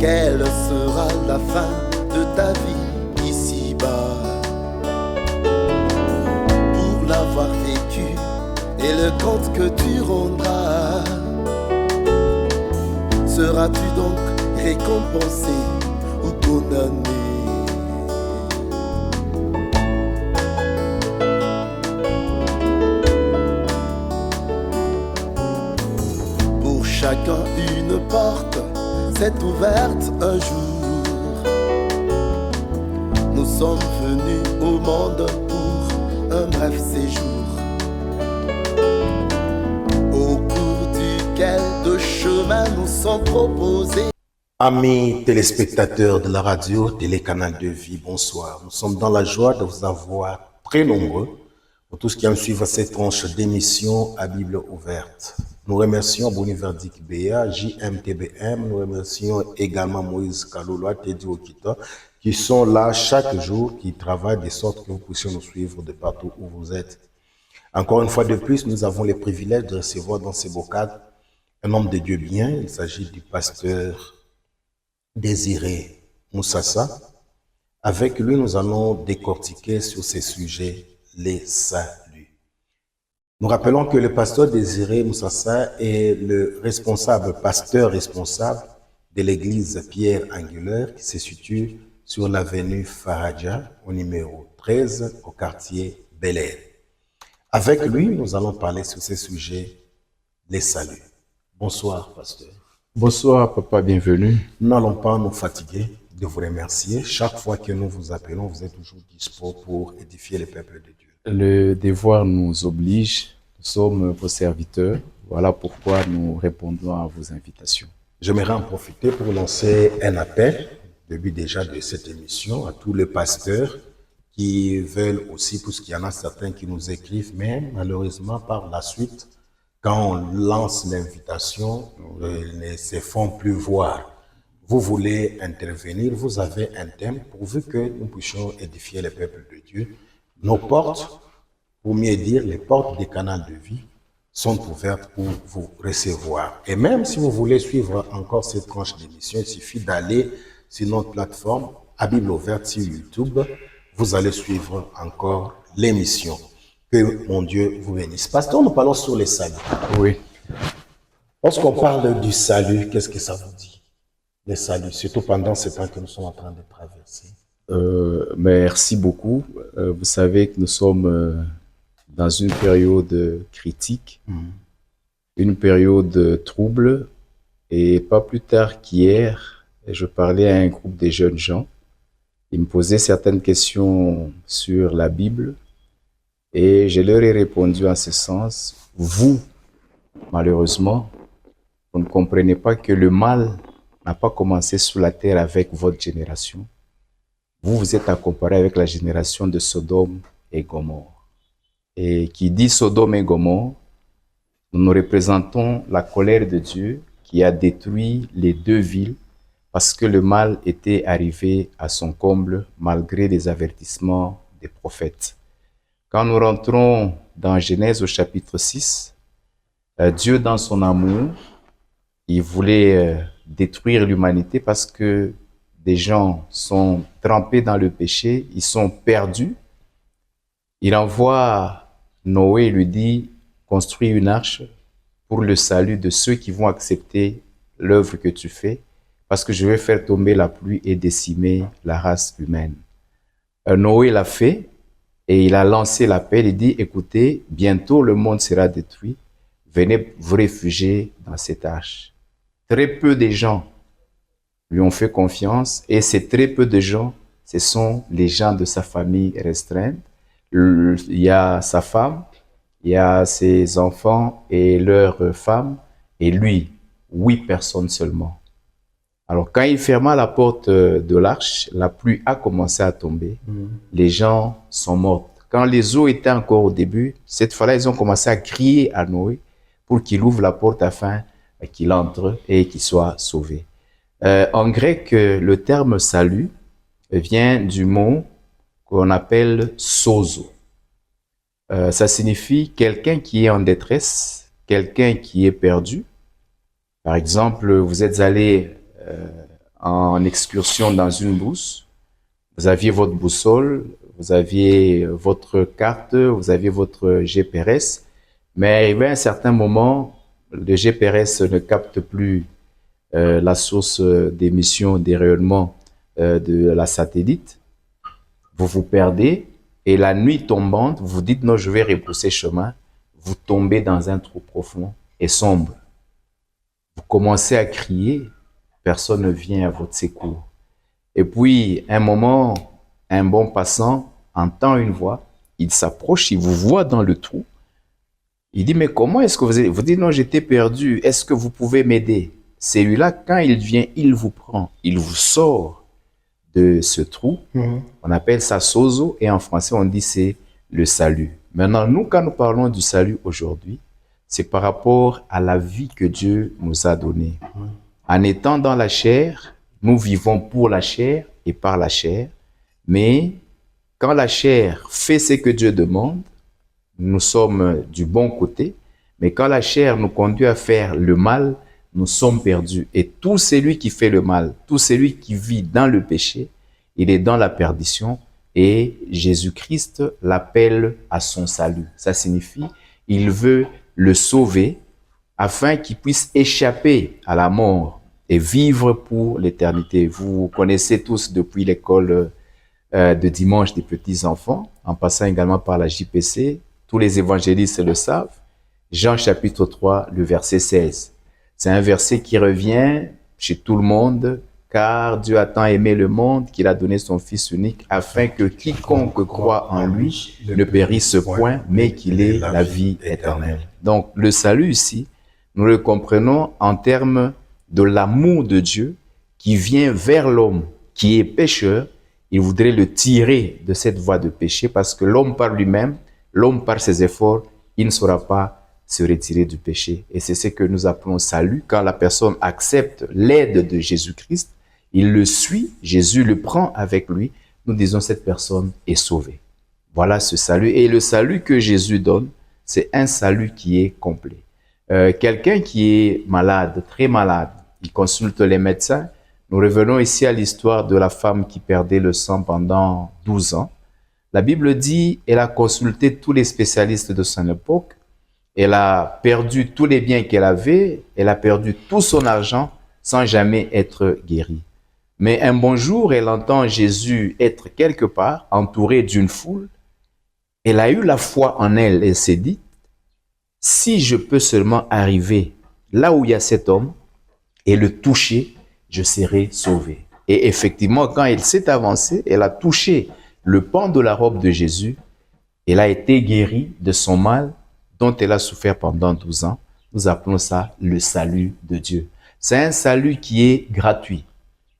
Quelle sera la fin de ta vie ici-bas? Pour l'avoir vécu et le compte que tu rendras, seras-tu donc récompensé ou condamné? Pour chacun une porte s'est ouverte un jour. Nous sommes venus au monde pour un bref séjour, au cours duquel de chemins nous sont proposés. Amis téléspectateurs de la radio, Télécanal de Vie, bonsoir. Nous sommes dans la joie de vous avoir très nombreux pour tous qui aiment suivre cette tranche d'émission à Bible ouverte. Nous remercions Boniverdic Béa, JMTBM, nous remercions également Moïse Kaloula, Teddy Okita, qui sont là chaque jour, qui travaillent de sorte que vous puissiez nous suivre de partout où vous êtes. Encore une fois de plus, nous avons le privilège de recevoir dans ces beaux cadres un homme de Dieu bien. Il s'agit du pasteur Désiré Moussassa. Avec lui, nous allons décortiquer sur ces sujets les saluts. Nous rappelons que le pasteur Désiré Moussassa est le pasteur responsable de l'église Pierre Angulaire qui se situe sur l'avenue Faradja au numéro 13 au quartier Bel Air. Avec lui, nous allons parler sur ces sujets, les saluts. Bonsoir, pasteur. Bonsoir, papa, bienvenue. Nous n'allons pas nous fatiguer de vous remercier. Chaque fois que nous vous appelons, vous êtes toujours dispo pour édifier le peuple de Dieu. Le devoir nous oblige, nous sommes vos serviteurs. Voilà pourquoi nous répondons à vos invitations. J'aimerais en profiter pour lancer un appel, début déjà de cette émission, à tous les pasteurs qui veulent aussi, puisqu'il y en a certains qui nous écrivent, mais malheureusement par la suite, quand on lance l'invitation, ils ne se font plus voir. Vous voulez intervenir, vous avez un thème, pourvu que nous puissions édifier le peuple de Dieu. Nos portes, pour mieux dire, les portes des canaux de vie sont ouvertes pour vous recevoir. Et même si vous voulez suivre encore cette tranche d'émission, il suffit d'aller sur notre plateforme, à Bible ouverte sur YouTube. Vous allez suivre encore l'émission. Que mon Dieu vous bénisse. Pasteur, nous parlons sur les saluts. Oui. Lorsqu'on parle du salut, qu'est-ce que ça vous dit? Les saluts, surtout pendant ce temps que nous sommes en train de traverser. Merci beaucoup. Vous savez que nous sommes dans une période critique, une période trouble, et pas plus tard qu'hier, je parlais à un groupe de jeunes gens. Ils me posaient certaines questions sur la Bible. Et je leur ai répondu en ce sens, vous, malheureusement, vous ne comprenez pas que le mal n'a pas commencé sur la terre avec votre génération. Vous, vous êtes à comparer avec la génération de Sodome et Gomorrhe. Et qui dit Sodome et Gomorrhe, nous représentons la colère de Dieu qui a détruit les deux villes parce que le mal était arrivé à son comble malgré les avertissements des prophètes. Quand nous rentrons dans Genèse au chapitre 6, Dieu dans son amour, il voulait détruire l'humanité parce que des gens sont trempés dans le péché, ils sont perdus. Il envoie Noé et lui dit, construis une arche pour le salut de ceux qui vont accepter l'œuvre que tu fais, parce que je vais faire tomber la pluie et décimer la race humaine. Noé l'a fait. Et il a lancé l'appel, il dit, écoutez, bientôt le monde sera détruit, venez vous réfugier dans cette arche. Très peu de gens lui ont fait confiance et ces très peu de gens, ce sont les gens de sa famille restreinte. Il y a sa femme, il y a ses enfants et leurs femmes et lui, 8 personnes seulement. Alors, quand il ferma la porte de l'arche, la pluie a commencé à tomber. Les gens sont morts. Quand les eaux étaient encore au début, cette fois-là, ils ont commencé à crier à Noé pour qu'il ouvre la porte afin qu'il entre et qu'il soit sauvé. En grec, le terme salut vient du mot qu'on appelle sozo. Ça signifie quelqu'un qui est en détresse, quelqu'un qui est perdu. Par exemple, vous êtes allé en excursion dans une brousse. Vous aviez votre boussole, vous aviez votre carte, vous aviez votre GPRS, mais arrivé à un certain moment, le GPRS ne capte plus la source d'émission, des rayonnements de la satellite. Vous vous perdez et la nuit tombante, vous vous dites non, je vais repousser chemin. Vous tombez dans un trou profond et sombre. Vous commencez à crier, personne ne vient à votre secours. Et puis, un moment, un bon passant entend une voix, il s'approche, il vous voit dans le trou. Il dit, mais comment est-ce que vous êtes? Vous dites, non, j'étais perdu, est-ce que vous pouvez m'aider? Celui-là, quand il vient, il vous prend, il vous sort de ce trou. On appelle ça sozo et en français, on dit c'est le salut. Maintenant, nous, quand nous parlons du salut aujourd'hui, c'est par rapport à la vie que Dieu nous a donnée. En étant dans la chair, nous vivons pour la chair et par la chair, mais quand la chair fait ce que Dieu demande, nous sommes du bon côté, mais quand la chair nous conduit à faire le mal, nous sommes perdus. Et tout celui qui fait le mal, tout celui qui vit dans le péché, il est dans la perdition et Jésus-Christ l'appelle à son salut. Ça signifie, il veut le sauver afin qu'il puisse échapper à la mort et vivre pour l'éternité. Vous connaissez tous depuis l'école de dimanche des petits-enfants, en passant également par la JPC, tous les évangélistes le savent. Jean chapitre 3, le verset 16. C'est un verset qui revient chez tout le monde, car Dieu a tant aimé le monde qu'il a donné son Fils unique, afin que quiconque croit en lui ne périsse point, mais qu'il ait la vie éternelle. Donc, le salut ici, nous le comprenons en termes de l'amour de Dieu qui vient vers l'homme qui est pécheur. Il voudrait le tirer de cette voie de péché parce que l'homme par lui-même, l'homme par ses efforts, il ne saura pas se retirer du péché. Et c'est ce que nous appelons salut. Quand la personne accepte l'aide de Jésus-Christ, il le suit, Jésus le prend avec lui, nous disons cette personne est sauvée. Voilà ce salut. Et le salut que Jésus donne, c'est un salut qui est complet. Quelqu'un qui est malade, très malade, il consulte les médecins. Nous revenons ici à l'histoire de la femme qui perdait le sang pendant 12 ans. La Bible dit, elle a consulté tous les spécialistes de son époque. Elle a perdu tous les biens qu'elle avait. Elle a perdu tout son argent sans jamais être guérie. Mais un bon jour, elle entend Jésus être quelque part, entouré d'une foule. Elle a eu la foi en elle. Elle s'est dit, si je peux seulement arriver là où il y a cet homme et le toucher, je serai sauvé. Et effectivement, quand elle s'est avancée, elle a touché le pan de la robe de Jésus. Elle a été guérie de son mal dont elle a souffert pendant 12 ans. Nous appelons ça le salut de Dieu. C'est un salut qui est gratuit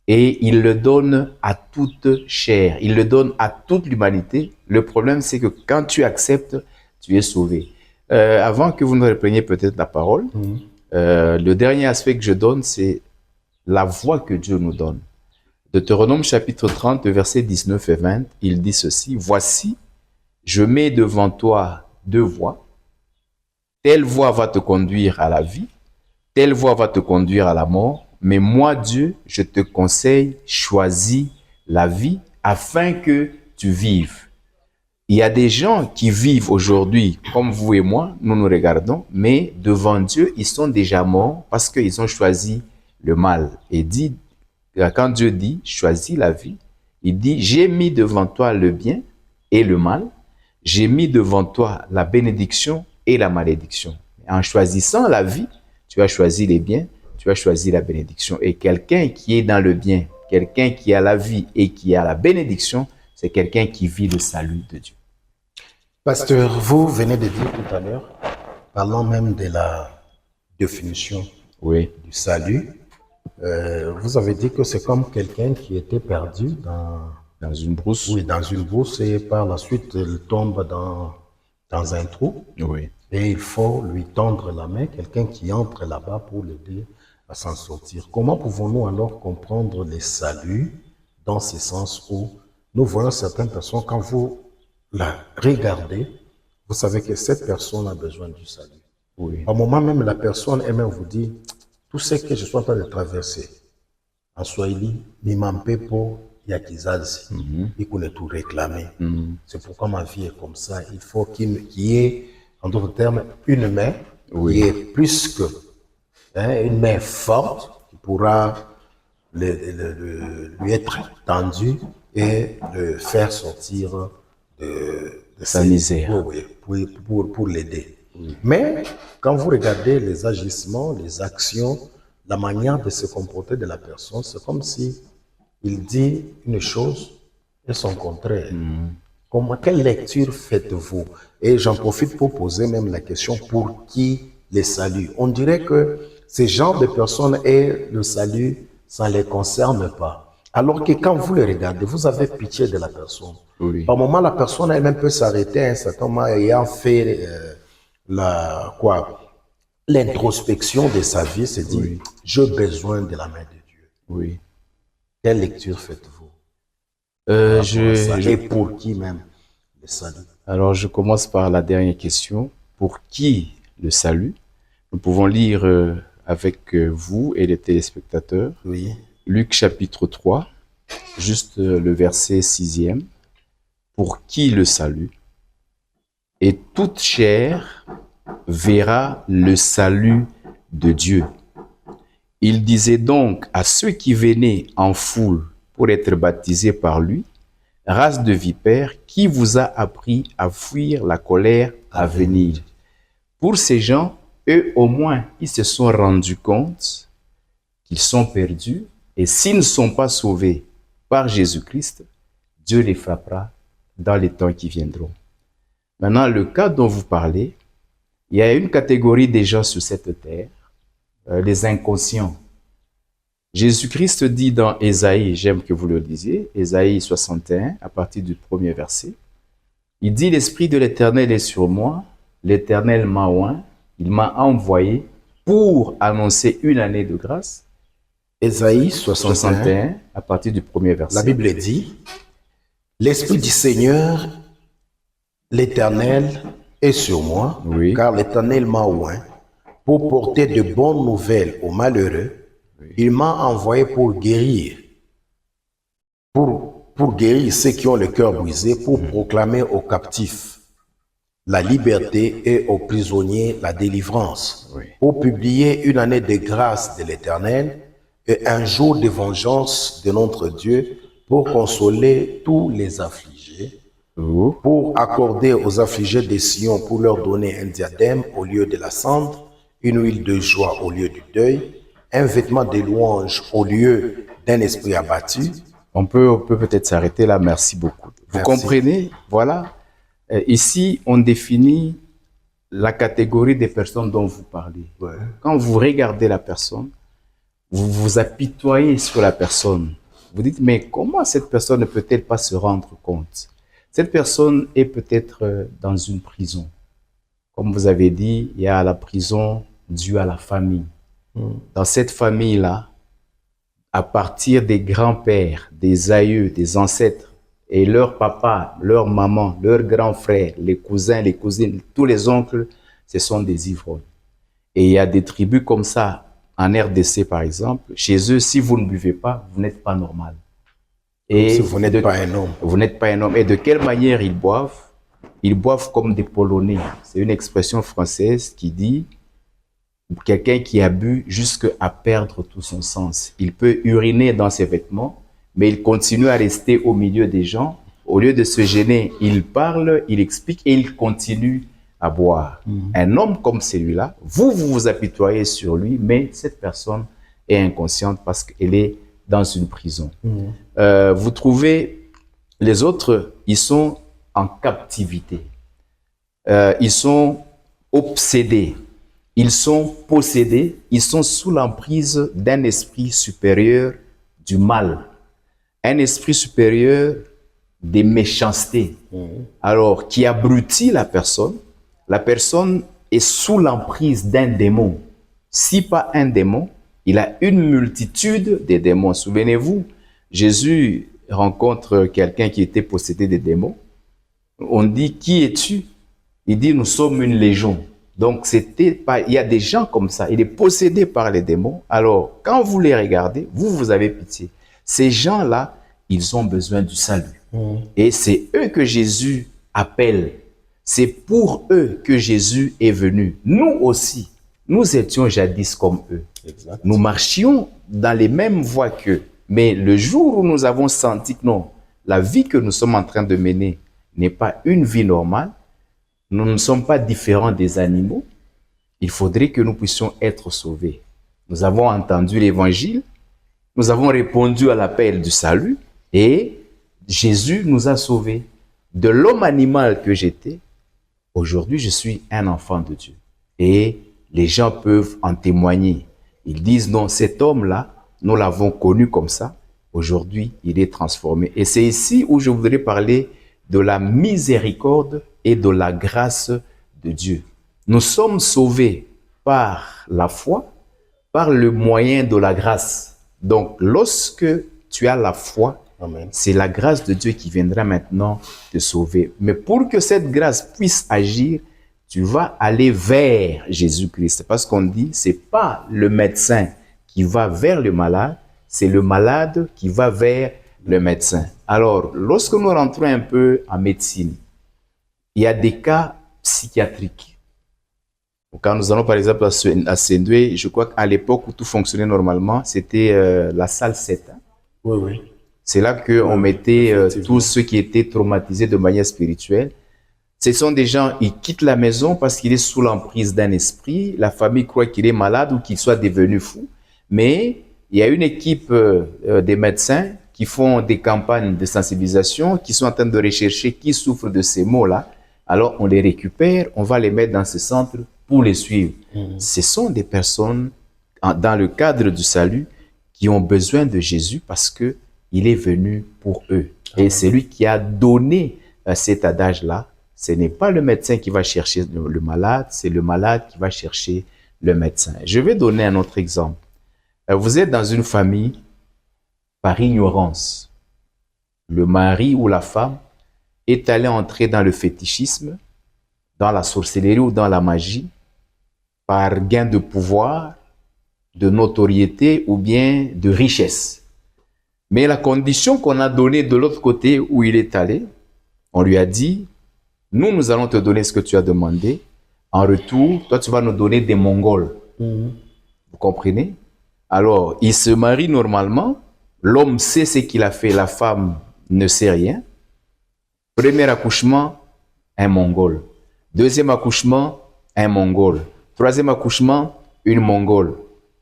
et il le donne à toute chair. Il le donne à toute l'humanité. Le problème, c'est que quand tu acceptes, tu es sauvé. Avant que vous ne repreniez peut-être la parole, le dernier aspect que je donne, c'est la voie que Dieu nous donne. Deutéronome chapitre 30, versets 19 et 20, il dit ceci, « Voici, je mets devant toi deux voies. Telle voie va te conduire à la vie, telle voie va te conduire à la mort. Mais moi, Dieu, je te conseille, choisis la vie afin que tu vives. » Il y a des gens qui vivent aujourd'hui, comme vous et moi, nous nous regardons, mais devant Dieu, ils sont déjà morts parce qu'ils ont choisi le mal. Et dit, quand Dieu dit, choisis la vie, il dit, j'ai mis devant toi le bien et le mal, j'ai mis devant toi la bénédiction et la malédiction. En choisissant la vie, tu as choisi les biens, tu as choisi la bénédiction. Et quelqu'un qui est dans le bien, quelqu'un qui a la vie et qui a la bénédiction, c'est quelqu'un qui vit le salut de Dieu. Pasteur, vous venez de dire tout à l'heure, parlant même de la définition du salut, vous avez dit que c'est comme quelqu'un qui était perdu dans une brousse. Oui, dans une brousse et par la suite, il tombe dans un trou. Oui. Et il faut lui tendre la main, quelqu'un qui entre là-bas pour l'aider à s'en sortir. Comment pouvons-nous alors comprendre le salut dans ce sens où nous voyons certaines personnes, quand vous la regardez, vous savez que cette personne a besoin du salut. Oui. Au moment même, la personne elle-même vous dit, tout ce que je suis en train de traverser, En Swahili, ni mampepo ya kizazi. Il connaît tout réclamer. C'est pourquoi ma vie est comme ça. Il faut qu'il y ait, en d'autres termes, une main qui est plus que une main forte qui pourra lui être tendue et le faire sortir de sa misère. Oui, pour l'aider. Mais quand vous regardez les agissements, les actions, la manière de se comporter de la personne, c'est comme si il dit une chose et son contraire. Quelle lecture faites-vous? Et j'en profite pour poser même la question, pour qui les salue? On dirait que ces genres de personnes et le salut, ça ne les concerne pas. Alors que quand vous le regardez, vous avez pitié de la personne. Oui. Par moment, la personne elle-même peut s'arrêter à un certain moment ayant fait l'introspection de sa vie, se dit, j'ai besoin de la main de Dieu. Oui. Quelle lecture faites-vous? Et pour qui même le salut? Alors, je commence par la dernière question. Pour qui le salut? Nous pouvons lire avec vous et les téléspectateurs. Oui. Luc chapitre 3, juste le verset 6e. Pour qui le salut? Et toute chair verra le salut de Dieu. Il disait donc à ceux qui venaient en foule pour être baptisés par lui, race de vipères, qui vous a appris à fuir la colère à venir? Pour ces gens, eux au moins, ils se sont rendus compte qu'ils sont perdus, et s'ils ne sont pas sauvés par Jésus-Christ, Dieu les frappera dans les temps qui viendront. Maintenant, le cas dont vous parlez, il y a une catégorie des gens sur cette terre, les inconscients. Jésus-Christ dit dans Ésaïe, j'aime que vous le lisiez, Ésaïe 61, à partir du premier verset, il dit « L'Esprit de l'Éternel est sur moi, l'Éternel m'a oint, il m'a envoyé pour annoncer une année de grâce. » Ésaïe 61, à partir du premier verset. La Bible dit « L'Esprit du Seigneur, l'Éternel, est sur moi, car l'Éternel m'a oint pour porter de bonnes nouvelles aux malheureux. Il m'a envoyé pour guérir, pour guérir ceux qui ont le cœur brisé, pour proclamer aux captifs la liberté et aux prisonniers la délivrance, pour publier une année de grâce de l'Éternel et un jour de vengeance de notre Dieu, pour consoler tous les affligés, pour accorder aux affligés de Sion, pour leur donner un diadème au lieu de la cendre, une huile de joie au lieu du deuil, un vêtement de louange au lieu d'un esprit abattu. » On peut peut-être s'arrêter là, merci beaucoup. Vous comprenez? Voilà. Ici, on définit la catégorie des personnes dont vous parlez. Quand vous regardez la personne, vous vous apitoyez sur la personne. Vous dites, mais comment cette personne ne peut-elle pas se rendre compte? Cette personne est peut-être dans une prison. Comme vous avez dit, il y a la prison due à la famille. Dans cette famille-là, à partir des grands-pères, des aïeux, des ancêtres, et leur papa, leur maman, leurs grands frères, les cousins, les cousines, tous les oncles, ce sont des ivrognes. Et il y a des tribus comme ça, en RDC par exemple, chez eux, si vous ne buvez pas, vous n'êtes pas normal. Et si vous n'êtes pas un homme. Vous n'êtes pas un homme. Et de quelle manière ils boivent? Ils boivent comme des Polonais. C'est une expression française qui dit quelqu'un qui a bu jusqu'à perdre tout son sens. Il peut uriner dans ses vêtements, mais il continue à rester au milieu des gens. Au lieu de se gêner, il parle, il explique et il continue à boire. Un homme comme celui-là, vous vous apitoyez sur lui, mais cette personne est inconsciente parce qu'elle est dans une prison. Vous trouvez les autres, ils sont en captivité. Ils sont obsédés. Ils sont possédés, ils sont sous l'emprise d'un esprit supérieur du mal, un esprit supérieur des méchancetés, alors qui abrutit la personne est sous l'emprise d'un démon. Si pas un démon, il a une multitude de démons. Souvenez-vous, Jésus rencontre quelqu'un qui était possédé des démons. On dit, qui es-tu? Il dit, nous sommes une légion. Donc, c'était pas, il y a des gens comme ça, il est possédé par les démons. Alors, quand vous les regardez, vous avez pitié. Ces gens-là, ils ont besoin du salut. Et c'est eux que Jésus appelle. C'est pour eux que Jésus est venu. Nous aussi, nous étions jadis comme eux. Exact. Nous marchions dans les mêmes voies qu'eux. Mais le jour où nous avons senti que non, la vie que nous sommes en train de mener n'est pas une vie normale, nous ne sommes pas différents des animaux, il faudrait que nous puissions être sauvés. Nous avons entendu l'évangile, nous avons répondu à l'appel du salut et Jésus nous a sauvés. De l'homme animal que j'étais, aujourd'hui je suis un enfant de Dieu. Et les gens peuvent en témoigner. Ils disent non, cet homme-là, nous l'avons connu comme ça, aujourd'hui il est transformé. Et c'est ici où je voudrais parler de la miséricorde et de la grâce de Dieu. Nous sommes sauvés par la foi, par le moyen de la grâce. Donc, lorsque tu as la foi, Amen. c'est la grâce de Dieu qui viendra maintenant te sauver. Mais pour que cette grâce puisse agir, tu vas aller vers Jésus-Christ. Parce qu'on dit, c'est pas le médecin qui va vers le malade, c'est le malade qui va vers le médecin. Alors, lorsque nous rentrons un peu en médecine, il y a des cas psychiatriques. Quand nous allons par exemple à Sendoué, je crois qu'à l'époque où tout fonctionnait normalement, c'était la salle 7. Oui, oui. C'est là qu'on mettait tous ceux qui étaient traumatisés de manière spirituelle. Ce sont des gens, ils quittent la maison parce qu'il est sous l'emprise d'un esprit. La famille croit qu'il est malade ou qu'il soit devenu fou. Mais il y a une équipe des médecins qui font des campagnes de sensibilisation, qui sont en train de rechercher qui souffre de ces maux-là. Alors, on les récupère, on va les mettre dans ce centre pour les suivre. Ce sont des personnes, dans le cadre du salut, qui ont besoin de Jésus parce que il est venu pour eux. Et c'est lui qui a donné cet adage-là. Ce n'est pas le médecin qui va chercher le malade, c'est le malade qui va chercher le médecin. Je vais donner un autre exemple. Vous êtes dans une famille par ignorance. Le mari ou la femme est allé entrer dans le fétichisme, dans la sorcellerie ou dans la magie, par gain de pouvoir, de notoriété ou bien de richesse. Mais la condition qu'on a donnée de l'autre côté où il est allé, on lui a dit, nous allons te donner ce que tu as demandé. En retour, toi, tu vas nous donner des Mongols. Vous comprenez? Alors, il se marie normalement. L'homme sait ce qu'il a fait, la femme ne sait rien. Premier accouchement, un Mongol. Deuxième accouchement, un Mongol. Troisième accouchement, une Mongole.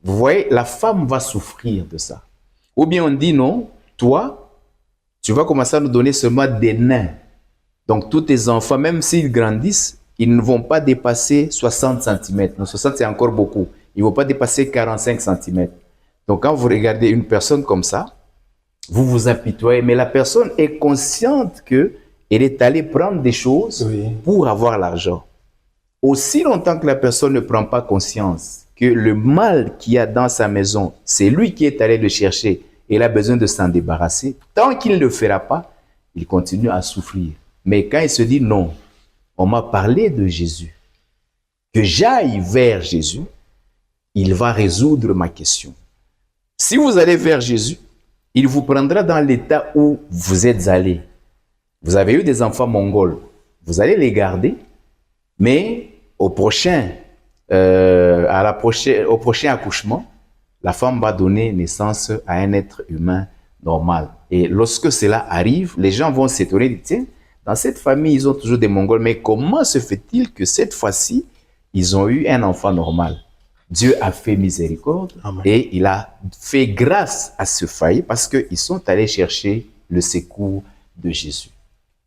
Vous voyez, la femme va souffrir de ça. Ou bien on dit non, toi, tu vas commencer à nous donner seulement des nains. Donc tous tes enfants, même s'ils grandissent, ils ne vont pas dépasser 60 cm. Non, 60 c'est encore beaucoup. Ils ne vont pas dépasser 45 cm. Donc quand vous regardez une personne comme ça, vous vous apitoyez, mais la personne est consciente qu'elle est allée prendre des choses pour avoir l'argent. Aussi longtemps que la personne ne prend pas conscience que le mal qu'il y a dans sa maison, c'est lui qui est allé le chercher et il a besoin de s'en débarrasser, tant qu'il ne le fera pas, il continue à souffrir. Mais quand il se dit non, on m'a parlé de Jésus, que j'aille vers Jésus, il va résoudre ma question. Si vous allez vers Jésus, il vous prendra dans l'état où vous êtes allé. Vous avez eu des enfants mongols, vous allez les garder, mais au prochain accouchement, la femme va donner naissance à un être humain normal. Et lorsque cela arrive, les gens vont s'étonner, tiens, dans cette famille, ils ont toujours des Mongols, mais comment se fait-il que cette fois-ci, ils ont eu un enfant normal? Dieu a fait miséricorde. Amen. Et il a fait grâce à ce foyer parce qu'ils sont allés chercher le secours de Jésus.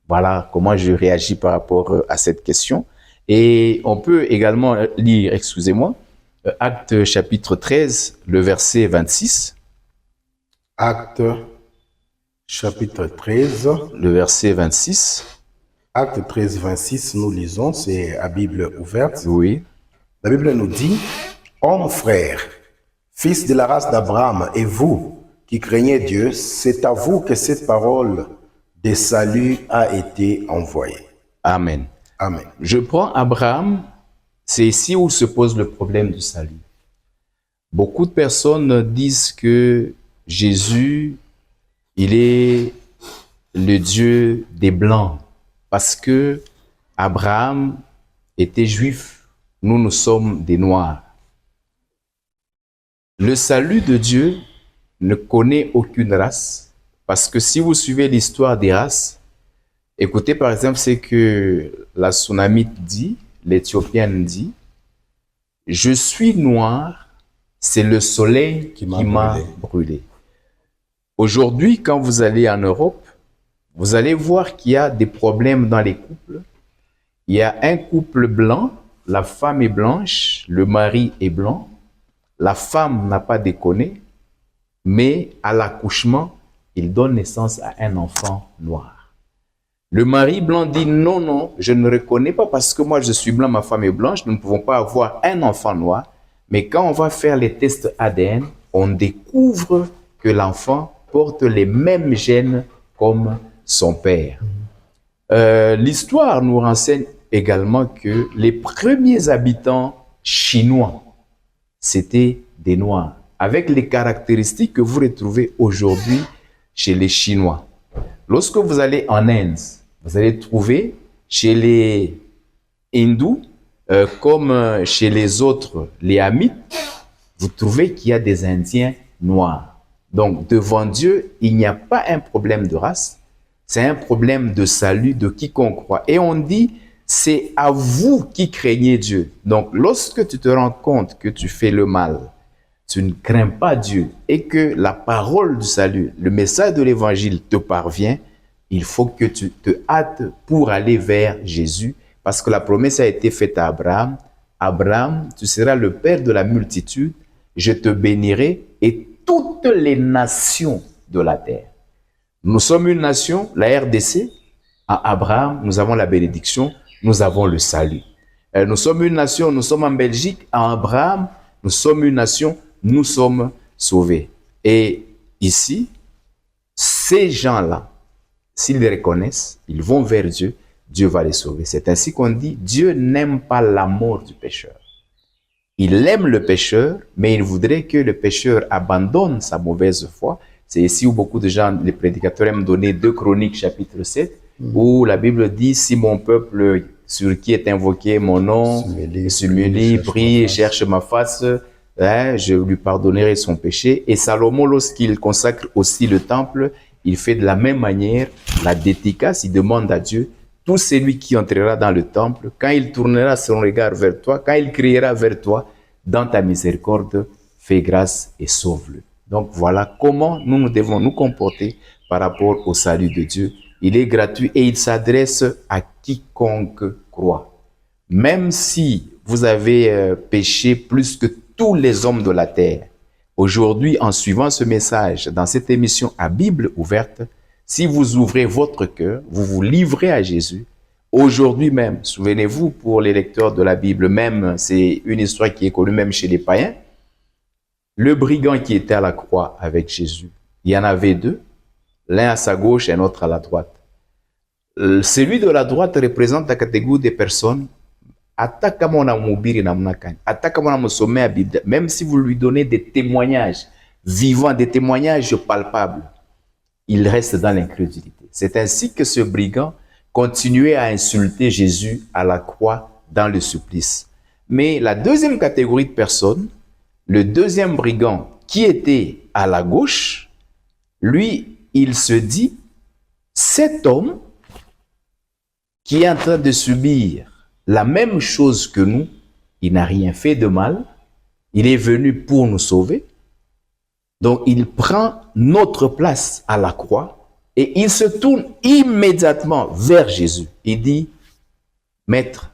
Voilà comment je réagis par rapport à cette question. Et on peut également lire, excusez-moi, Actes chapitre 13, le verset 26. Actes chapitre 13. Le verset 26. Actes 13, 26, nous lisons, c'est à Bible ouverte. Oui. La Bible nous dit, « Hommes frères, fils de la race d'Abraham, et vous qui craignez Dieu, c'est à vous que cette parole de salut a été envoyée. » Amen. Amen. Je prends Abraham c'est ici où se pose le problème du salut. Beaucoup de personnes disent que Jésus, il est le Dieu des Blancs parce que Abraham était juif, nous sommes des Noirs. Le salut de Dieu ne connaît aucune race parce que si vous suivez l'histoire des races, écoutez par exemple ce que la Sunamite dit, l'Éthiopienne dit, « Je suis noir, c'est le soleil qui m'a brûlé. » Aujourd'hui, quand vous allez en Europe, vous allez voir qu'il y a des problèmes dans les couples. Il y a un couple blanc, la femme est blanche, le mari est blanc, la femme n'a pas déconné, mais à l'accouchement, il donne naissance à un enfant noir. Le mari blanc dit non, non, je ne reconnais pas parce que moi je suis blanc, ma femme est blanche, nous ne pouvons pas avoir un enfant noir. Mais quand on va faire les tests ADN, on découvre que l'enfant porte les mêmes gènes comme son père. L'histoire nous renseigne également que les premiers habitants chinois, c'était des Noirs, avec les caractéristiques que vous retrouvez aujourd'hui chez les Chinois. Lorsque vous allez en Inde, vous allez trouver chez les hindous, comme chez les autres, les Hamites, vous trouvez qu'il y a des Indiens noirs. Donc, devant Dieu, il n'y a pas un problème de race, c'est un problème de salut de quiconque croit. Et on dit, c'est à vous qui craignez Dieu. Donc, lorsque tu te rends compte que tu fais le mal, tu ne crains pas Dieu et que la parole du salut, le message de l'évangile te parvient, il faut que tu te hâtes pour aller vers Jésus parce que la promesse a été faite à Abraham. Abraham, tu seras le père de la multitude, je te bénirai et toutes les nations de la terre. Nous sommes une nation, la RDC. À Abraham, nous avons la bénédiction, nous avons le salut. Nous sommes une nation, nous sommes en Belgique. À Abraham, nous sommes une nation, nous sommes sauvés. Et ici, ces gens-là, s'ils les reconnaissent, ils vont vers Dieu, Dieu va les sauver. C'est ainsi qu'on dit, Dieu n'aime pas la mort du pécheur. Il aime le pécheur, mais il voudrait que le pécheur abandonne sa mauvaise foi. C'est ici où beaucoup de gens, les prédicateurs aiment donner 2 Chroniques chapitre 7, où la Bible dit, si mon peuple sur qui est invoqué mon nom, s'humilie, prie et cherche ma face, je lui pardonnerai son péché. Et Salomon, lorsqu'il consacre aussi le temple, il fait de la même manière la dédicace, il demande à Dieu, tout celui qui entrera dans le temple, quand il tournera son regard vers toi, quand il criera vers toi, dans ta miséricorde, fais grâce et sauve-le. Donc voilà comment nous devons nous comporter par rapport au salut de Dieu. Il est gratuit et il s'adresse à quiconque croit. Même si vous avez péché plus que tous les hommes de la terre, aujourd'hui, en suivant ce message dans cette émission à Bible ouverte, si vous ouvrez votre cœur, vous vous livrez à Jésus, aujourd'hui même, souvenez-vous pour les lecteurs de la Bible, même c'est une histoire qui est connue même chez les païens, le brigand qui était à la croix avec Jésus, il y en avait 2, l'un à sa gauche et un autre à la droite. Celui de la droite représente la catégorie des personnes même si vous lui donnez des témoignages vivants, des témoignages palpables, il reste dans l'incrédulité. C'est ainsi que ce brigand continuait à insulter Jésus à la croix dans le supplice. Mais la deuxième catégorie de personnes, le deuxième brigand qui était à la gauche, lui, il se dit, cet homme qui est en train de subir la même chose que nous, il n'a rien fait de mal, il est venu pour nous sauver. Donc il prend notre place à la croix et il se tourne immédiatement vers Jésus. Il dit, Maître,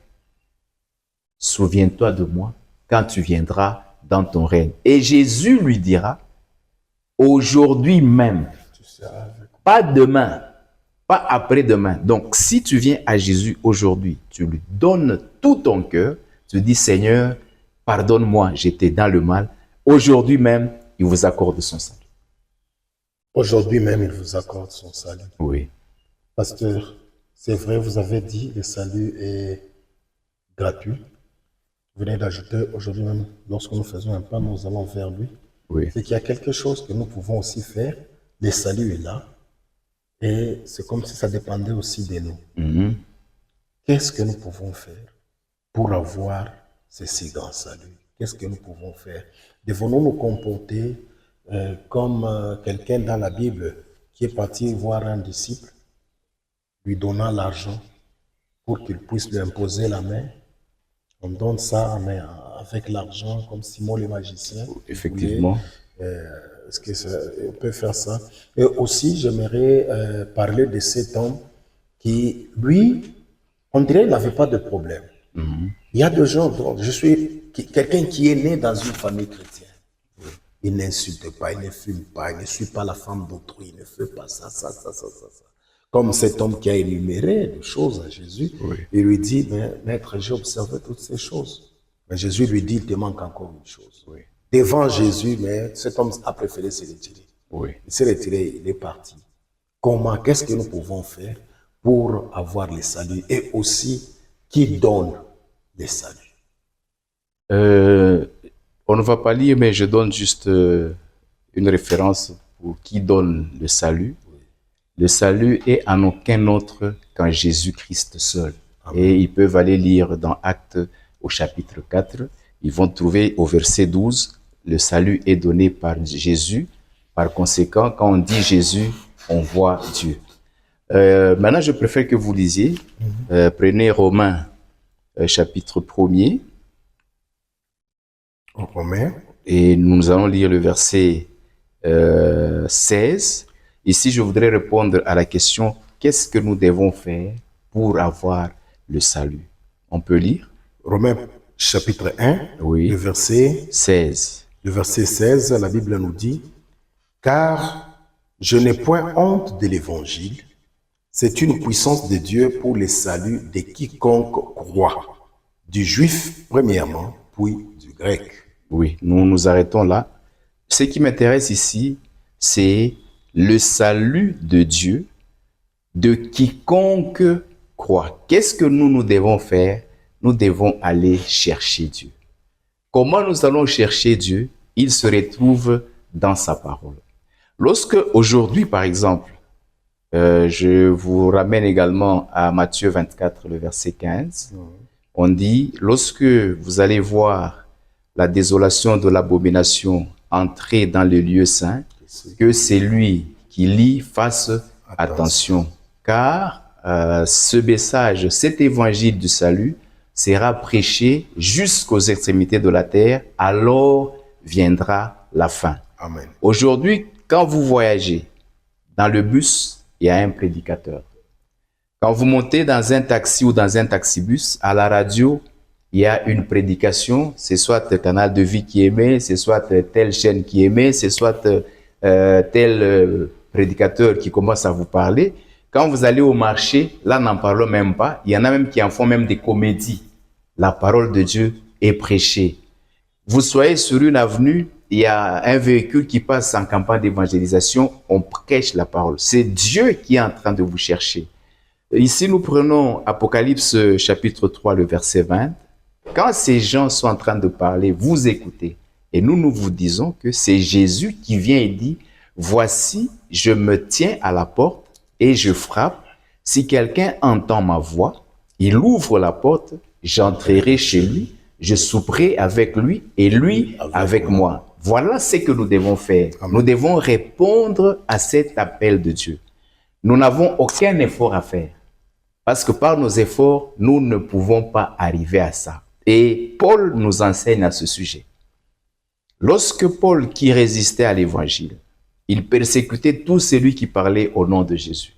souviens-toi de moi quand tu viendras dans ton règne. Et Jésus lui dira, aujourd'hui même, pas demain, pas après-demain. Donc, si tu viens à Jésus aujourd'hui, tu lui donnes tout ton cœur, tu dis, Seigneur, pardonne-moi, j'étais dans le mal. Aujourd'hui même, il vous accorde son salut. Aujourd'hui même, il vous accorde son salut. Oui. Pasteur, c'est vrai, vous avez dit, le salut est gratuit. venez d'ajouter, aujourd'hui même, lorsque nous faisons un pas, nous allons vers lui. Oui. C'est qu'il y a quelque chose que nous pouvons aussi faire. Le salut est là. Et c'est comme si ça dépendait aussi de nous. Mhm. Qu'est-ce que nous pouvons faire pour avoir ce si grand salut? Qu'est-ce que nous pouvons faire? Devons-nous nous comporter comme quelqu'un dans la Bible qui est parti voir un disciple, lui donnant l'argent pour qu'il puisse lui imposer la main? On donne ça mais avec l'argent, comme Simon le magicien. Effectivement. Est-ce que on peut faire ça? Et aussi, j'aimerais parler de cet homme qui, lui, on dirait qu'il n'avait pas de problème. Mhm. Il y a des gens, donc, je suis quelqu'un qui est né dans une famille chrétienne. Il n'insulte pas, il ne fume pas, il ne suit pas la femme d'autrui, il ne fait pas ça. Comme cet homme qui a énuméré des choses à Jésus, Oui. il lui dit, mais maître, j'ai observé toutes ces choses. Mais Jésus lui dit, il te manque encore une chose. Oui. Devant Jésus, mais cet homme a préféré se retirer. Oui. Il s'est retiré, il est parti. Comment, qu'est-ce que nous pouvons faire pour avoir le salut? Et aussi, qui donne le salut? On ne va pas lire, mais je donne juste une référence pour qui donne le salut. Le salut est en aucun autre qu'en Jésus-Christ seul. Amen. Et ils peuvent aller lire dans Actes au chapitre 4. Ils vont trouver au verset 12, le salut est donné par Jésus. Par conséquent, quand on dit Jésus, on voit Dieu. Maintenant, je préfère que vous lisiez. Prenez Romains chapitre 1er. Romains. Et nous allons lire le verset 16. Ici, je voudrais répondre à la question, qu'est-ce que nous devons faire pour avoir le salut? On peut lire? Romains chapitre 1, Oui. le verset 16. Le verset 16, la Bible nous dit, « Car je n'ai point honte de l'évangile, c'est une puissance de Dieu pour le salut de quiconque croit, du juif premièrement, puis du grec. » Oui, nous nous arrêtons là. Ce qui m'intéresse ici, c'est le salut de Dieu de quiconque croit. Qu'est-ce que nous devons faire? Nous devons aller chercher Dieu. Comment nous allons chercher Dieu? Il se retrouve dans sa parole. Lorsque aujourd'hui, par exemple, je vous ramène également à Matthieu 24, le verset 15, on dit, lorsque vous allez voir la désolation de l'abomination entrer dans le lieu saint, que c'est lui qui lit fasse attention, car ce message, cet évangile du salut sera prêché jusqu'aux extrémités de la terre, alors viendra la fin. Amen. Aujourd'hui, quand vous voyagez dans le bus, il y a un prédicateur. Quand vous montez dans un taxi ou dans un taxibus, à la radio, il y a une prédication, c'est soit Canal de Vie qui émet, c'est soit telle chaîne qui émet, c'est soit tel prédicateur qui commence à vous parler. Quand vous allez au marché, là, n'en parlons même pas. Il y en a même qui en font même des comédies. La parole de Dieu est prêchée. Vous soyez sur une avenue, il y a un véhicule qui passe en campagne d'évangélisation, on prêche la parole. C'est Dieu qui est en train de vous chercher. Ici, nous prenons Apocalypse chapitre 3, le verset 20. Quand ces gens sont en train de parler, vous écoutez. Et nous vous disons que c'est Jésus qui vient et dit, « Voici, je me tiens à la porte et je frappe. Si quelqu'un entend ma voix, il ouvre la porte, j'entrerai chez lui, je souperai avec lui et lui avec moi. » Voilà ce que nous devons faire. Amen. Nous devons répondre à cet appel de Dieu. Nous n'avons aucun effort à faire. Parce que par nos efforts, nous ne pouvons pas arriver à ça. Et Paul nous enseigne à ce sujet. Lorsque Paul, qui résistait à l'évangile, il persécutait tout celui qui parlait au nom de Jésus.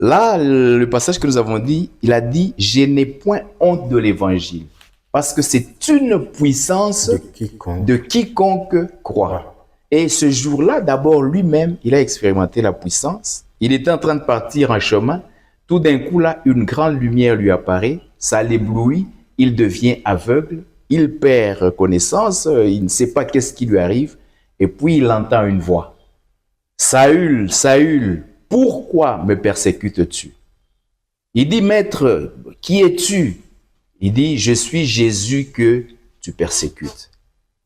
Là, le passage que nous avons dit, il a dit « Je n'ai point honte de l'évangile » parce que c'est une puissance de quiconque croit. Et ce jour-là, d'abord, lui-même, il a expérimenté la puissance. Il était en train de partir en chemin. Tout d'un coup, là, une grande lumière lui apparaît. Ça l'éblouit. Il devient aveugle. Il perd connaissance. Il ne sait pas qu'est-ce qui lui arrive. Et puis, il entend une voix. « Saül, Saül, pourquoi me persécutes-tu » Il dit « Maître, qui es-tu » Il dit, je suis Jésus que tu persécutes.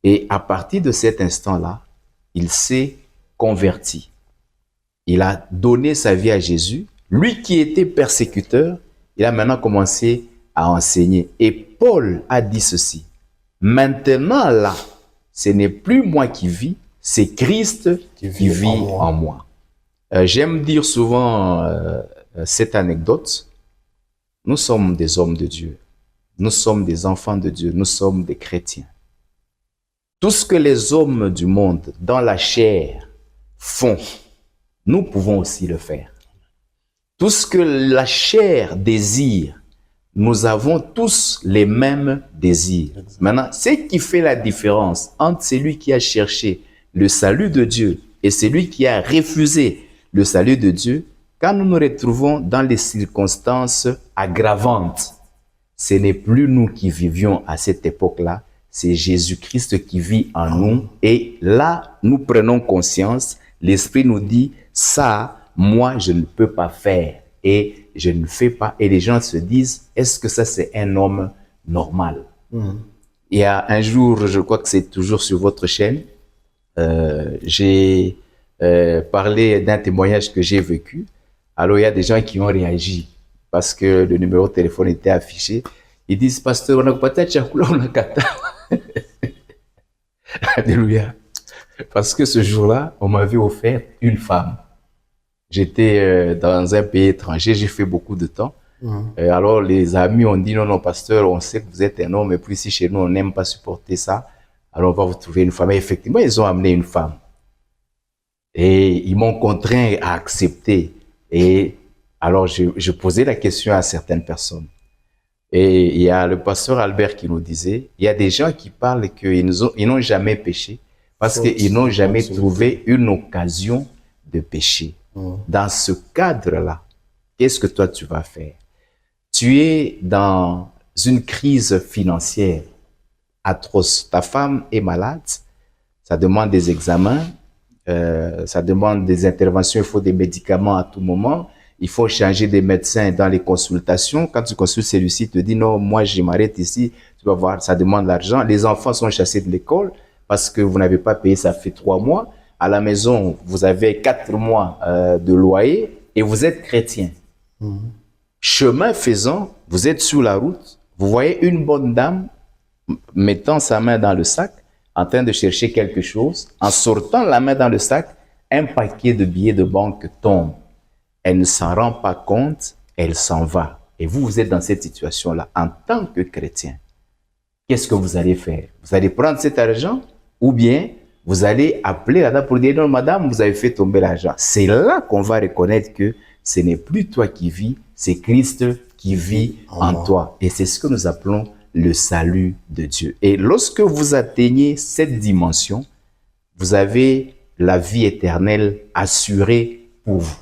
Et à partir de cet instant-là, il s'est converti. Il a donné sa vie à Jésus. Lui qui était persécuteur, il a maintenant commencé à enseigner. Et Paul a dit ceci. Maintenant là, ce n'est plus moi qui vis, c'est Christ qui vit en moi. J'aime dire souvent cette anecdote. Nous sommes des hommes de Dieu. Nous sommes des enfants de Dieu. Nous sommes des chrétiens. Tout ce que les hommes du monde, dans la chair, font, nous pouvons aussi le faire. Tout ce que la chair désire, nous avons tous les mêmes désirs. Maintenant, ce qui fait la différence entre celui qui a cherché le salut de Dieu et celui qui a refusé le salut de Dieu, quand nous nous retrouvons dans les circonstances aggravantes, ce n'est plus nous qui vivions à cette époque-là, c'est Jésus-Christ qui vit en nous. Et là, nous prenons conscience, l'Esprit nous dit, ça, moi, je ne peux pas faire. Et je ne fais pas. Et les gens se disent, est-ce que ça, c'est un homme normal? Il y a un jour, je crois que c'est toujours sur votre chaîne, j'ai parlé d'un témoignage que j'ai vécu. Alors, il y a des gens qui ont réagi parce que le numéro de téléphone était affiché. Ils disent, pasteur, on a pas on a kata. Alléluia. Parce que ce jour-là, on m'avait offert une femme. J'étais dans un pays étranger, j'ai fait beaucoup de temps. Alors les amis ont dit, non, pasteur, on sait que vous êtes un homme, et puis ici chez nous, on n'aime pas supporter ça. Alors on va vous trouver une femme. Et effectivement, ils ont amené une femme. Et ils m'ont contraint à accepter. Et alors je posais la question à certaines personnes. Et il y a le pasteur Albert qui nous disait, il y a des gens qui parlent qu'ils n'ont jamais péché parce qu'ils n'ont jamais trouvé une occasion de pécher. Dans ce cadre-là, qu'est-ce que toi tu vas faire? Tu es dans une crise financière atroce. Ta femme est malade, ça demande des examens, ça demande des interventions, il faut des médicaments à tout moment. Il faut changer des médecins dans les consultations. Quand tu consultes celui-ci, te dit non, moi je m'arrête ici. Tu vas voir, ça demande l'argent. Les enfants sont chassés de l'école parce que vous n'avez pas payé, ça fait 3 mois. À la maison, vous avez 4 mois de loyer et vous êtes chrétien. Chemin faisant, vous êtes sur la route, vous voyez une bonne dame mettant sa main dans le sac, en train de chercher quelque chose. En sortant la main dans le sac, un paquet de billets de banque tombe. Elle ne s'en rend pas compte, elle s'en va. Et vous, vous êtes dans cette situation-là en tant que chrétien. Qu'est-ce que vous allez faire? Vous allez prendre cet argent ou bien vous allez appeler la dame pour dire non, madame, vous avez fait tomber l'argent. C'est là qu'on va reconnaître que ce n'est plus toi qui vis, c'est Christ qui vit en toi. Et c'est ce que nous appelons le salut de Dieu. Et lorsque vous atteignez cette dimension, vous avez la vie éternelle assurée pour vous.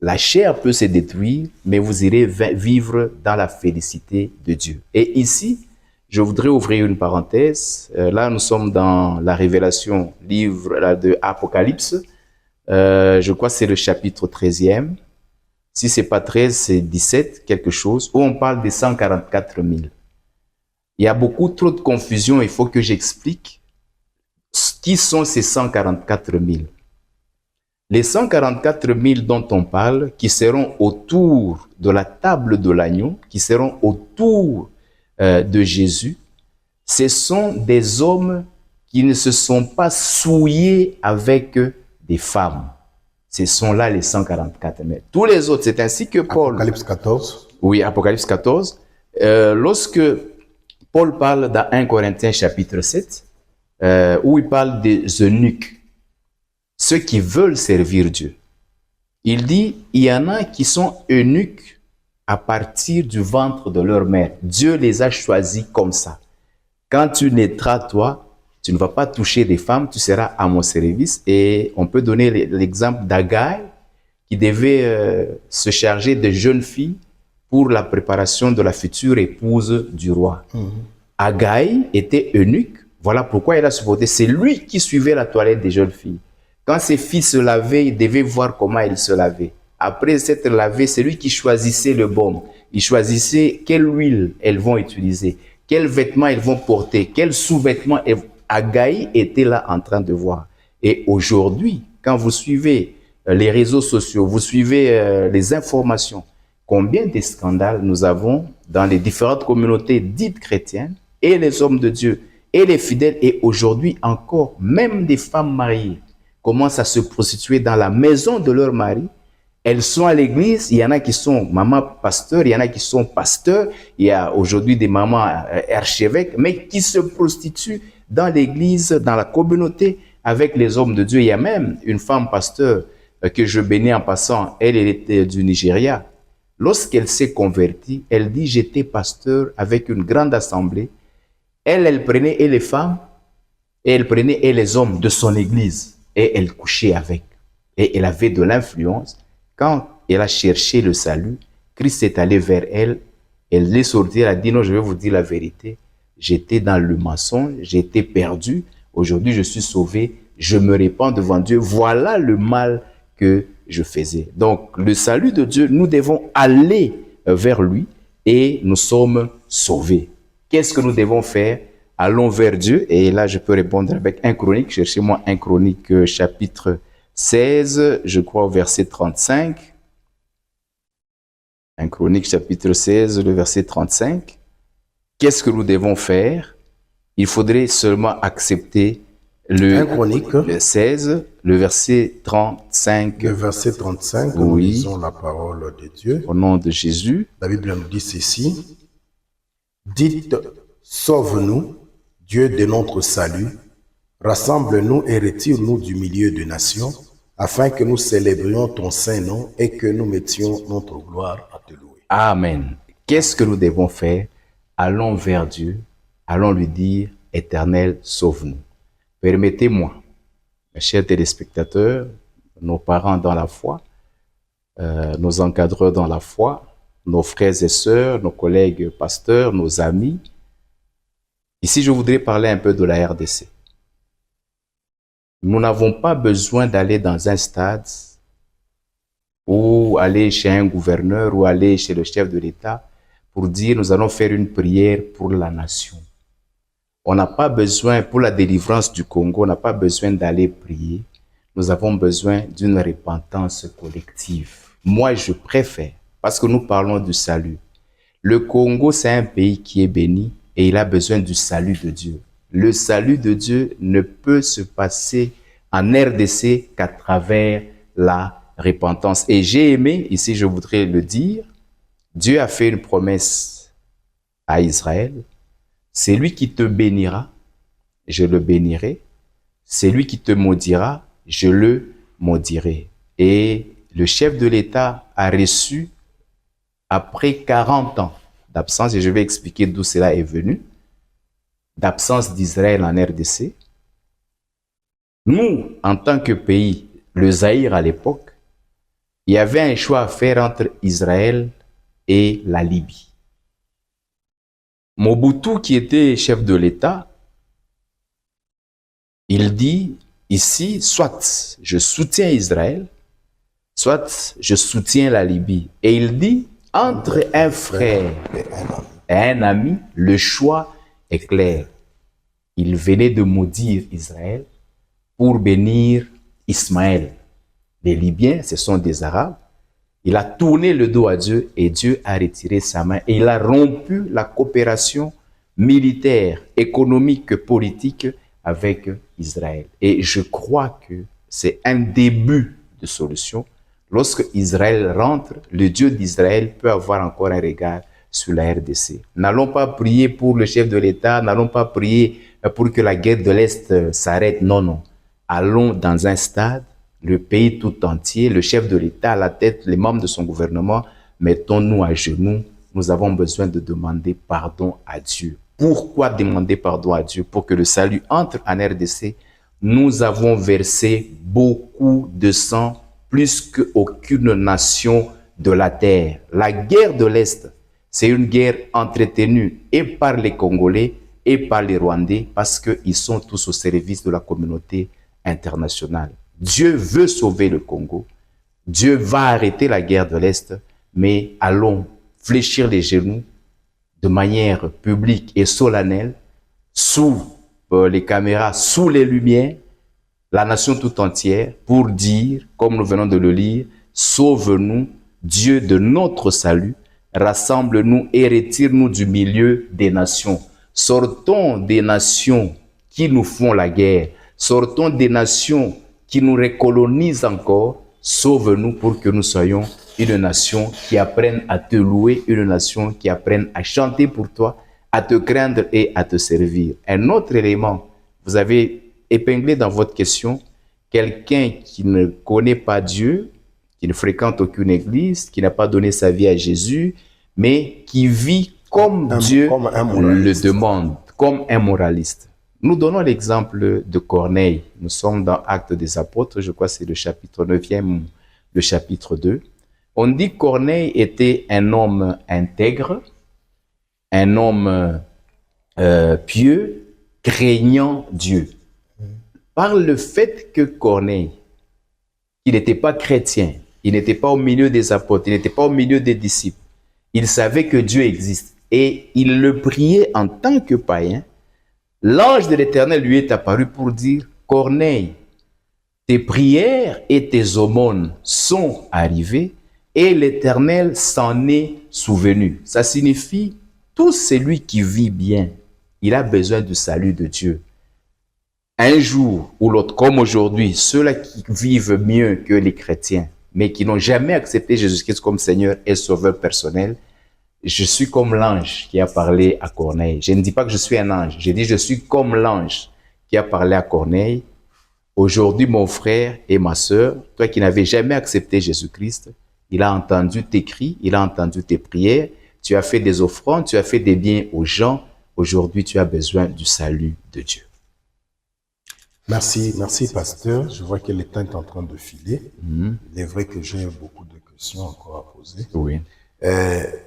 La chair peut se détruire, mais vous irez vivre dans la félicité de Dieu. Et ici, je voudrais ouvrir une parenthèse. Là, nous sommes dans la révélation, livre de Apocalypse. Je crois que c'est le chapitre 13e. Si ce n'est pas 13, c'est 17, quelque chose, où on parle des 144 000. Il y a beaucoup trop de confusion. Il faut que j'explique qui sont ces 144 000. Les 144 000 dont on parle, qui seront autour de la table de l'agneau, qui seront autour de Jésus, ce sont des hommes qui ne se sont pas souillés avec des femmes. Ce sont là les 144 000. Tous les autres, c'est ainsi que Paul... Apocalypse 14. Oui, Apocalypse 14. Lorsque Paul parle dans 1 Corinthiens chapitre 7, où il parle des eunuques, ceux qui veulent servir Dieu. Il dit, il y en a qui sont eunuques à partir du ventre de leur mère. Dieu les a choisis comme ça. Quand tu naîtras, toi, tu ne vas pas toucher des femmes, tu seras à mon service. Et on peut donner l'exemple d'Agaï, qui devait se charger de jeunes filles pour la préparation de la future épouse du roi. Agaï était eunuque, voilà pourquoi il a supporté. C'est lui qui suivait la toilette des jeunes filles. Quand ses filles se lavaient, il devait voir comment elles se lavaient. Après s'être lavé, c'est lui qui choisissait le baume. Ils choisissaient quelle huile elles vont utiliser, quels vêtements elles vont porter, quels sous-vêtements. Agaï était là en train de voir. Et aujourd'hui, quand vous suivez les réseaux sociaux, vous suivez les informations, combien de scandales nous avons dans les différentes communautés dites chrétiennes, et les hommes de Dieu, et les fidèles, et aujourd'hui encore, même des femmes mariées commencent à se prostituer dans la maison de leur mari. Elles sont à l'église, il y en a qui sont mamans pasteurs, il y en a qui sont pasteurs, il y a aujourd'hui des mamans archevêques, mais qui se prostituent dans l'église, dans la communauté, avec les hommes de Dieu. Il y a même une femme pasteur que je bénis en passant, elle était du Nigeria. Lorsqu'elle s'est convertie, elle dit « J'étais pasteur avec une grande assemblée ». Elle prenait et les femmes, et elle prenait et les hommes de son église, et elle couchait avec. Et elle avait de l'influence. Quand elle a cherché le salut, Christ est allé vers elle, elle est sortie, elle a dit « Non, je vais vous dire la vérité. J'étais dans le mensonge, j'étais perdu. Aujourd'hui, je suis sauvé. Je me répands devant Dieu. Voilà le mal que je faisais. » Donc, le salut de Dieu, nous devons aller vers lui et nous sommes sauvés. Qu'est-ce que nous devons faire? Allons vers Dieu. Et là, je peux répondre avec 1 Chronique. Cherchez-moi 1 Chronique chapitre 16, je crois au verset 35. 1 Chronique chapitre 16, le verset 35. Qu'est-ce que nous devons faire? Il faudrait seulement accepter le 16, le verset 35. Le verset 35, oui. Nous lisons la parole de Dieu. Au nom de Jésus. La Bible nous dit ceci. Dites, sauve-nous, Dieu de notre salut, rassemble-nous et retire-nous du milieu des nations, afin que nous célébrions ton saint nom et que nous mettions notre gloire à te louer. Amen. Qu'est-ce que nous devons faire? Allons vers Dieu, allons lui dire, Éternel, sauve-nous. Permettez-moi, mes chers téléspectateurs, nos parents dans la foi, nos encadreurs dans la foi, nos frères et sœurs, nos collègues pasteurs, nos amis. Ici, je voudrais parler un peu de la RDC. Nous n'avons pas besoin d'aller dans un stade ou aller chez un gouverneur ou aller chez le chef de l'État pour dire nous allons faire une prière pour la nation. On n'a pas besoin, pour la délivrance du Congo, on n'a pas besoin d'aller prier. Nous avons besoin d'une repentance collective. Moi, je préfère, parce que nous parlons du salut. Le Congo, c'est un pays qui est béni et il a besoin du salut de Dieu. Le salut de Dieu ne peut se passer en RDC qu'à travers la repentance. Et j'ai aimé, ici je voudrais le dire, Dieu a fait une promesse à Israël. C'est lui qui te bénira, je le bénirai. C'est lui qui te maudira, je le maudirai. Et le chef de l'État a reçu, après 40 ans d'absence, et je vais expliquer d'où cela est venu, d'absence d'Israël en RDC. Nous, en tant que pays, le Zaïre à l'époque, il y avait un choix à faire entre Israël et la Libye. Mobutu, qui était chef de l'État, il dit ici, soit je soutiens Israël, soit je soutiens la Libye. Et il dit, entre un frère et un ami, le choix est clair. Il venait de maudire Israël pour bénir Ismaël. Les Libyens, ce sont des Arabes. Il a tourné le dos à Dieu et Dieu a retiré sa main. Et il a rompu la coopération militaire, économique, politique avec Israël. Et je crois que c'est un début de solution. Lorsque Israël rentre, le Dieu d'Israël peut avoir encore un regard sur la RDC. N'allons pas prier pour le chef de l'État, n'allons pas prier pour que la guerre de l'Est s'arrête. Non, non. Allons dans un stade, le pays tout entier, le chef de l'État à la tête, les membres de son gouvernement, mettons-nous à genoux. Nous avons besoin de demander pardon à Dieu. Pourquoi demander pardon à Dieu? Pour que le salut entre en RDC. Nous avons versé beaucoup de sang, plus qu'aucune nation de la terre. La guerre de l'Est, c'est une guerre entretenue et par les Congolais et par les Rwandais parce qu'ils sont tous au service de la communauté internationale. Dieu veut sauver le Congo. Dieu va arrêter la guerre de l'Est, mais allons fléchir les genoux de manière publique et solennelle, sous les caméras, sous les lumières, la nation tout entière, pour dire, comme nous venons de le lire, sauve-nous, Dieu de notre salut, rassemble-nous et retire-nous du milieu des nations. Sortons des nations qui nous font la guerre, sortons des nations qui nous recolonisent encore, sauve-nous pour que nous soyons une nation qui apprenne à te louer, une nation qui apprenne à chanter pour toi, à te craindre et à te servir. Un autre élément, vous avez épinglé dans votre question, quelqu'un qui ne connaît pas Dieu, qui ne fréquente aucune église, qui n'a pas donné sa vie à Jésus, mais qui vit comme Dieu le demande, comme un moraliste. Nous donnons l'exemple de Corneille. Nous sommes dans Actes des Apôtres, je crois que c'est le chapitre 9e, le chapitre 2. On dit que Corneille était un homme intègre, un homme pieux, craignant Dieu. Par le fait que Corneille, il n'était pas chrétien, il n'était pas au milieu des apôtres, il n'était pas au milieu des disciples, il savait que Dieu existe et il le priait en tant que païen. L'ange de l'Éternel lui est apparu pour dire, Corneille, tes prières et tes aumônes sont arrivées et l'Éternel s'en est souvenu. Ça signifie, tout celui qui vit bien, il a besoin du salut de Dieu. Un jour ou l'autre, comme aujourd'hui, ceux-là qui vivent mieux que les chrétiens, mais qui n'ont jamais accepté Jésus-Christ comme Seigneur et Sauveur personnel, je suis comme l'ange qui a parlé à Corneille. Je ne dis pas que je suis un ange, je dis je suis comme l'ange qui a parlé à Corneille. Aujourd'hui, mon frère et ma sœur, toi qui n'avais jamais accepté Jésus-Christ, il a entendu tes cris, il a entendu tes prières, tu as fait des offrandes, tu as fait des biens aux gens. Aujourd'hui, tu as besoin du salut de Dieu. Merci, pasteur. Je vois que le temps est en train de filer. Il est vrai que j'ai beaucoup de questions encore à poser. Oui.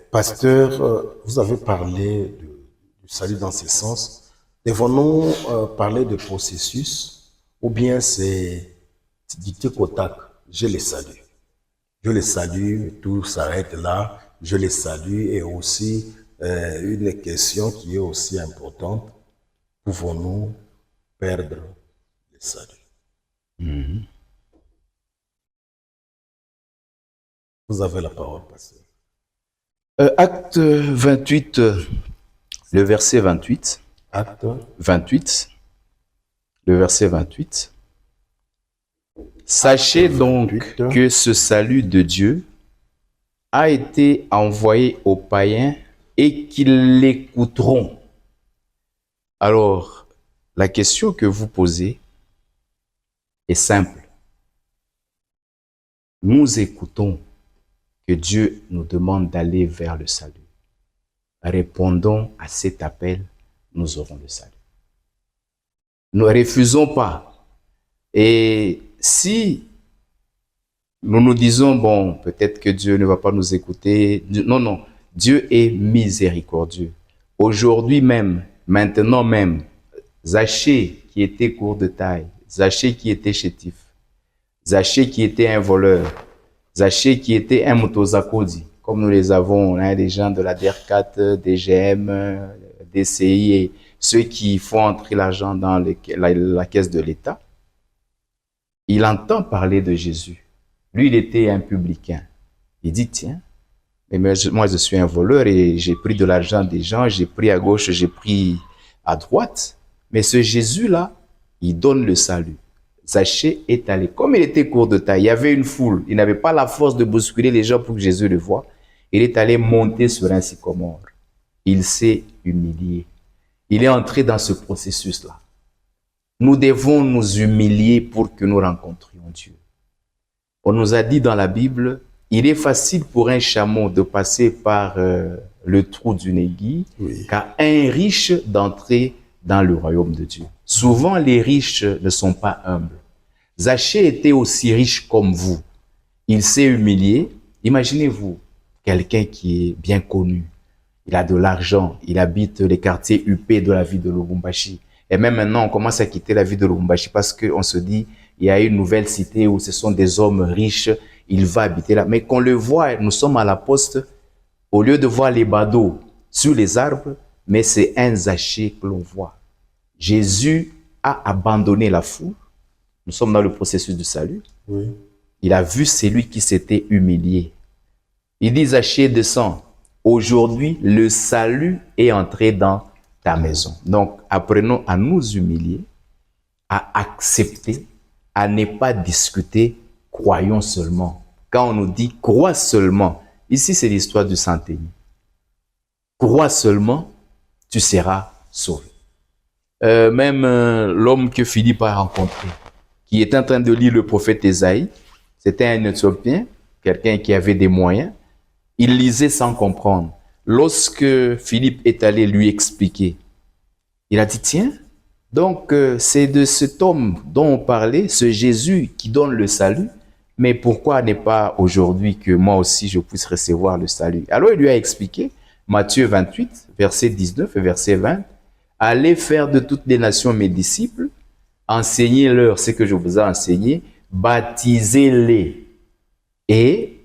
Pasteur, vous avez parlé du salut dans ce sens. Devons-nous parler de processus ou bien c'est du tic au tac, je les salue. Je les salue, tout s'arrête là, je les salue. Et aussi, une question qui est aussi importante, pouvons-nous perdre le salut? Vous avez la parole, pasteur. Acte 28, le verset 28. Acte 28, le verset 28. Sachez donc que ce salut de Dieu a été envoyé aux païens et qu'ils l'écouteront. Alors, la question que vous posez est simple. Nous écoutons que Dieu nous demande d'aller vers le salut. Répondons à cet appel, nous aurons le salut. Ne refusons pas. Et si nous nous disons, bon, peut-être que Dieu ne va pas nous écouter. Non, non. Dieu est miséricordieux. Aujourd'hui même, maintenant même, Zachée qui était court de taille, Zachée qui était chétif, Zachée qui était un voleur, Zachée qui était un motozakodi, comme nous les avons, on a des gens de la DER4, DGM, DCI et ceux qui font entrer l'argent dans la caisse de l'État. Il entend parler de Jésus. Lui, il était un publicain. Il dit, tiens, mais moi je suis un voleur et j'ai pris de l'argent des gens, j'ai pris à gauche, j'ai pris à droite. Mais ce Jésus-là, il donne le salut. Zachée est allé. Comme il était court de taille, il y avait une foule. Il n'avait pas la force de bousculer les gens pour que Jésus le voie. Il est allé monter sur un sycomore. Il s'est humilié. Il est entré dans ce processus-là. Nous devons nous humilier pour que nous rencontrions Dieu. On nous a dit dans la Bible, il est facile pour un chameau de passer par le trou d'une aiguille, qu'à un riche d'entrer dans le royaume de Dieu. Souvent, les riches ne sont pas humbles. Zachée était aussi riche comme vous. Il s'est humilié. Imaginez-vous, quelqu'un qui est bien connu. Il a de l'argent. Il habite les quartiers huppés de la ville de Lubumbashi. Et même maintenant, on commence à quitter la ville de Lubumbashi parce qu'on se dit, il y a une nouvelle cité où ce sont des hommes riches. Il va habiter là. Mais qu'on le voit, nous sommes à la poste. Au lieu de voir les badauds sur les arbres, mais c'est un Zachée que l'on voit. Jésus a abandonné la foule. Nous sommes dans le processus du salut. Oui. Il a vu celui qui s'était humilié. Il dit, Zachée, descends. Aujourd'hui, le salut est entré dans ta maison. Donc, apprenons à nous humilier, à accepter, à ne pas discuter, croyons seulement. Quand on nous dit crois seulement, ici c'est l'histoire du centenier. Crois seulement, tu seras sauvé. Même l'homme que Philippe a rencontré, qui était en train de lire le prophète Ésaïe, c'était un Éthiopien, quelqu'un qui avait des moyens. Il lisait sans comprendre. Lorsque Philippe est allé lui expliquer, il a dit, tiens, donc c'est de cet homme dont on parlait, ce Jésus qui donne le salut, mais pourquoi n'est pas aujourd'hui que moi aussi je puisse recevoir le salut? Alors il lui a expliqué, Matthieu 28, verset 19 et verset 20, allez faire de toutes les nations mes disciples, enseignez-leur ce que je vous ai enseigné, baptisez-les. Et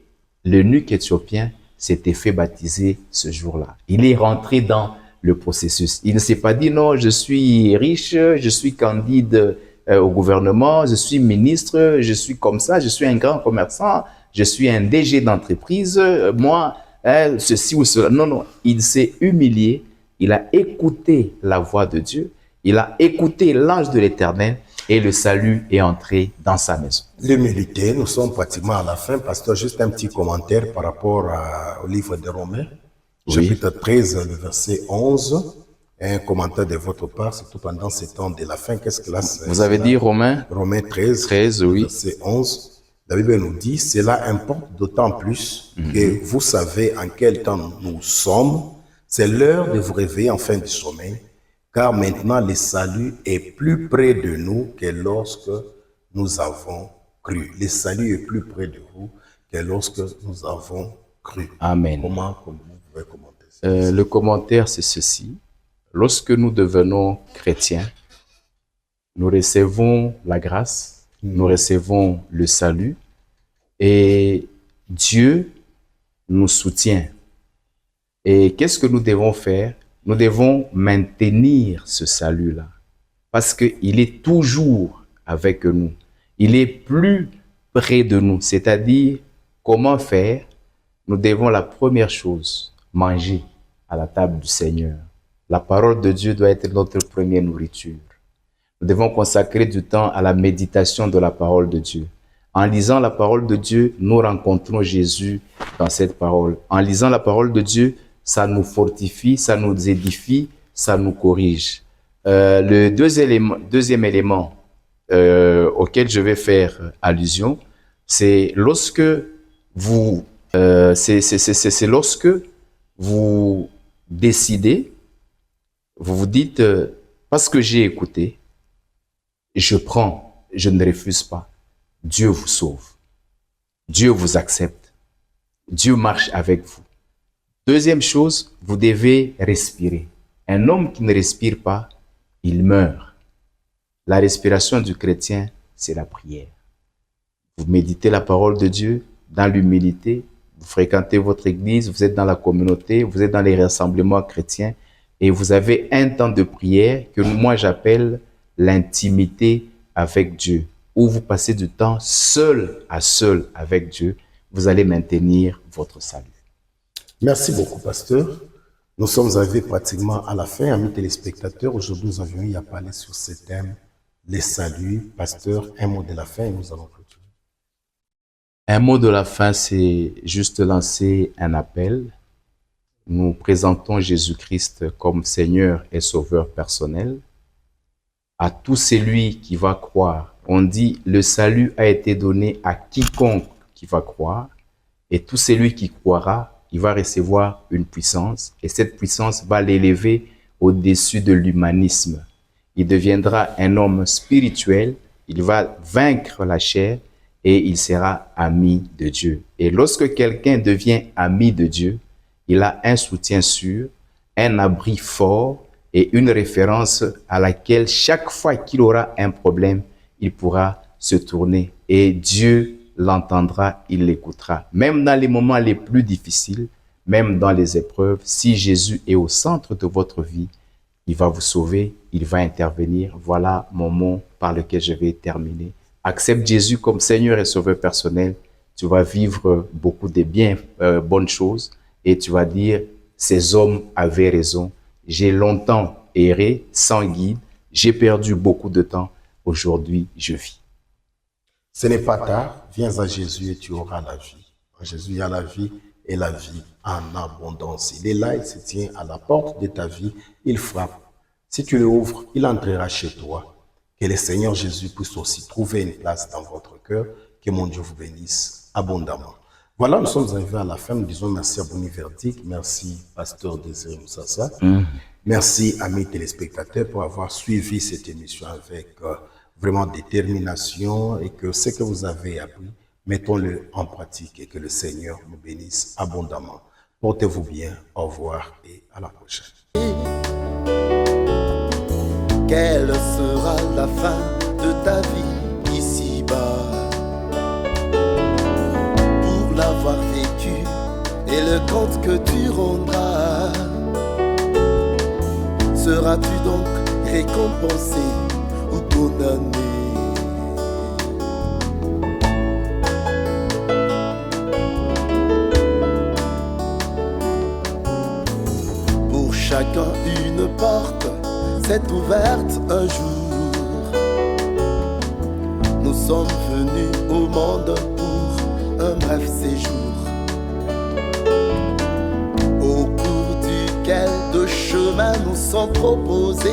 l'eunuque éthiopien s'était fait baptiser ce jour-là. Il est rentré dans le processus. Il ne s'est pas dit, non, je suis riche, je suis candide au gouvernement, je suis ministre, je suis comme ça, je suis un grand commerçant, je suis un DG d'entreprise, moi, ceci ou cela. Non, non, il s'est humilié, il a écouté la voix de Dieu, il a écouté l'ange de l'Éternel et le salut est entré dans sa maison. L'humilité, nous sommes pratiquement à la fin. Pasteur, juste un petit commentaire par rapport au livre de Romains, Oui. chapitre 13, le verset 11. Un commentaire de votre part, surtout pendant ces temps de la fin. Qu'est-ce que là c'est? Vous avez dit Romains Romains 13, 13, oui. verset 11. La Bible nous dit, cela importe d'autant plus que vous savez en quel temps nous sommes. C'est l'heure de vous réveiller en fin du sommeil, car maintenant le salut est plus près de nous que lorsque nous avons cru. Le salut est plus près de vous que lorsque nous avons cru. Amen. Comment vous pouvez commenter ça? Le commentaire, c'est ceci. Lorsque nous devenons chrétiens, nous recevons la grâce, nous recevons le salut et Dieu nous soutient. Et qu'est-ce que nous devons faire? Nous devons maintenir ce salut-là parce qu'il est toujours avec nous. Il est plus près de nous. C'est-à-dire, comment faire? Nous devons, la première chose, manger à la table du Seigneur. La parole de Dieu doit être notre première nourriture. Nous devons consacrer du temps à la méditation de la parole de Dieu. En lisant la parole de Dieu, nous rencontrons Jésus dans cette parole. En lisant la parole de Dieu, ça nous fortifie, ça nous édifie, ça nous corrige. Le deuxième élément auquel je vais faire allusion, c'est lorsque vous, c'est lorsque vous décidez, vous vous dites, parce que j'ai écouté, je prends, je ne refuse pas. Dieu vous sauve. Dieu vous accepte. Dieu marche avec vous. Deuxième chose, vous devez respirer. Un homme qui ne respire pas, il meurt. La respiration du chrétien, c'est la prière. Vous méditez la parole de Dieu dans l'humilité, vous fréquentez votre église, vous êtes dans la communauté, vous êtes dans les rassemblements chrétiens et vous avez un temps de prière que moi j'appelle l'intimité avec Dieu, où vous passez du temps seul à seul avec Dieu, vous allez maintenir votre salut. Merci beaucoup, pasteur. Nous sommes arrivés pratiquement à la fin, amis téléspectateurs. Aujourd'hui, nous avions eu à parler sur ce thème, les saluts. Pasteur, un mot de la fin et nous allons clôturer. Un mot de la fin, c'est juste lancer un appel. Nous présentons Jésus-Christ comme Seigneur et Sauveur personnel. À tout celui qui va croire, on dit le salut a été donné à quiconque qui va croire. Et tout celui qui croira, il va recevoir une puissance et cette puissance va l'élever au-dessus de l'humanisme. Il deviendra un homme spirituel, il va vaincre la chair et il sera ami de Dieu. Et lorsque quelqu'un devient ami de Dieu, il a un soutien sûr, un abri fort et une référence à laquelle chaque fois qu'il aura un problème, il pourra se tourner et Dieu l'entendra, il l'écoutera. Même dans les moments les plus difficiles, même dans les épreuves, si Jésus est au centre de votre vie, il va vous sauver, il va intervenir. Voilà mon mot par lequel je vais terminer. Accepte Jésus comme Seigneur et Sauveur personnel. Tu vas vivre beaucoup de bonnes choses et tu vas dire, ces hommes avaient raison. J'ai longtemps erré sans guide. J'ai perdu beaucoup de temps. Aujourd'hui, je vis. Ce n'est pas tard. Viens à Jésus et tu auras la vie. En Jésus, il y a la vie et la vie en abondance. Il est là, il se tient à la porte de ta vie. Il frappe. Si tu le ouvres, il entrera chez toi. Que le Seigneur Jésus puisse aussi trouver une place dans votre cœur. Que mon Dieu vous bénisse abondamment. Voilà, nous sommes arrivés à la fin. Nous disons merci à Boni Verdict. Merci, Pasteur Désiré Moussassa. Merci, amis téléspectateurs, pour avoir suivi cette émission avec vraiment détermination et que ce que vous avez appris, mettons-le en pratique et que le Seigneur nous bénisse abondamment. Portez-vous bien. Au revoir et à la prochaine. Quelle sera la fin de ta vie ici-bas? Pour l'avoir vécu et le compte que tu rendras, seras-tu donc récompensé ou condamné? Pour chacun une porte s'est ouverte un jour. Nous sommes venus au monde pour un bref séjour, au cours duquel de chemins nous sont proposés.